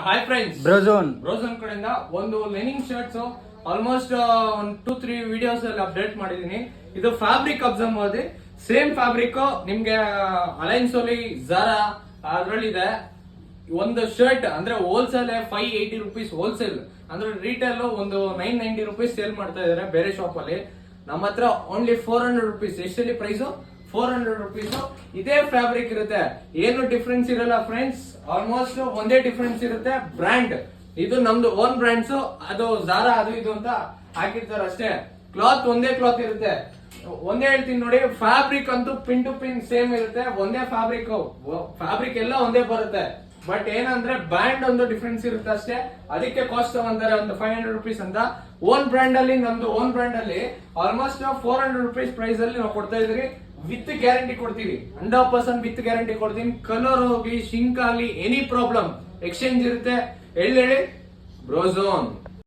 Hi friends, ಬ್ರೋಝೋನ್ ಕಡೆಯಿಂದ ಒಂದು lining shirts almost ಒಂದು 2-3 ವಿಡಿಯೋಸ್ ಅಲ್ಲಿ ಅಪ್ಡೇಟ್ ಮಾಡಿದೀನಿ. ಇದು ಫ್ಯಾಬ್ರಿಕ್ ಅಬ್ಸರ್ವ್ ಮಾಡಿ, ಸೇಮ್ ಫ್ಯಾಬ್ರಿಕ್ ನಿಮ್ಗೆ ಅಲೈನ್ ಸೋಲಿ ಝಾರಾ ಅದ್ರಲ್ಲಿ ಇದೆ. ಒಂದು ಶರ್ಟ್ ಅಂದ್ರೆ ಹೋಲ್ಸೇಲ್ 580 ರುಪೀಸ್ ಹೋಲ್ಸೇಲ್, ಅಂದ್ರೆ ರಿಟೇಲ್ ಒಂದು 990 ರುಪೀಸ್ ಸೇಲ್ ಮಾಡ್ತಾ ಇದಾರೆ ಬೇರೆ ಶಾಪ್ ಅಲ್ಲಿ. ನಮ್ಮ ಹತ್ರ ಓನ್ಲಿ 400 ರುಪೀಸ್. ಎಷ್ಟಲ್ಲಿ ಪ್ರೈಸ್? 400 ರುಪೀಸ್. ಇದೇ ಫ್ಯಾಬ್ರಿಕ್ ಇರುತ್ತೆ, ಏನು ಡಿಫ್ರೆನ್ಸ್ ಇರಲ್ಲ ಫ್ರೆಂಡ್ಸ್. ಆಲ್ಮೋಸ್ಟ್ ಒಂದೇ ಡಿಫ್ರೆನ್ಸ್ ಇರುತ್ತೆ, ಬ್ರ್ಯಾಂಡ್. ಇದು ನಮ್ದು ಓನ್ ಬ್ರ್ಯಾಂಡ್ಸ್, ಅದು ಝಾರಾ ಅದು ಇದು ಅಂತ ಹಾಕಿರ್ತಾರೆ ಅಷ್ಟೇ. ಕ್ಲಾತ್ ಒಂದೇ ಕ್ಲಾತ್ ಇರುತ್ತೆ. ಒಂದೇ ಹೇಳ್ತೀನಿ ನೋಡಿ, ಫ್ಯಾಬ್ರಿಕ್ ಅಂತೂ ಪಿನ್ ಟು ಪಿನ್ ಸೇಮ್ ಇರುತ್ತೆ. ಒಂದೇ ಫ್ಯಾಬ್ರಿಕ್ ಎಲ್ಲ ಒಂದೇ ಬರುತ್ತೆ. ಬಟ್ ಏನಂದ್ರೆ ಬ್ರ್ಯಾಂಡ್ ಒಂದು ಡಿಫ್ರೆನ್ಸ್ ಇರುತ್ತೆ ಅಷ್ಟೇ. ಅದಕ್ಕೆ ಕಾಸ್ಟ್ ತಗೊಂತಾರೆ ಒಂದು 500 ರುಪೀಸ್ ಅಂತ. ಓನ್ ಬ್ರ್ಯಾಂಡ್ ಅಲ್ಲಿ, ನಮ್ದು ಓನ್ ಬ್ರ್ಯಾಂಡ್ ಅಲ್ಲಿ ಆಲ್ಮೋಸ್ಟ್ 400 ರುಪೀಸ್ ಪ್ರೈಸ್ ಅಲ್ಲಿ ನಾವು ಕೊಡ್ತಾ ಇದ್ರಿ. ವಿತ್ ಗ್ಯಾರಂಟಿ ಕೊಡ್ತೀವಿ, 100% ವಿತ್ ಗ್ಯಾರಂಟಿ ಕೊಡ್ತೀನಿ. ಕಲರ್ ಹೋಗ್ಲಿ, ಶಿಂಕ್ ಆಗ್ಲಿ, ಎನಿ ಪ್ರಾಬ್ಲಮ್ ಎಕ್ಸ್ಚೇಂಜ್ ಇರುತ್ತೆ. ಹೇಳಿ ಬ್ರೋಝೋನ್.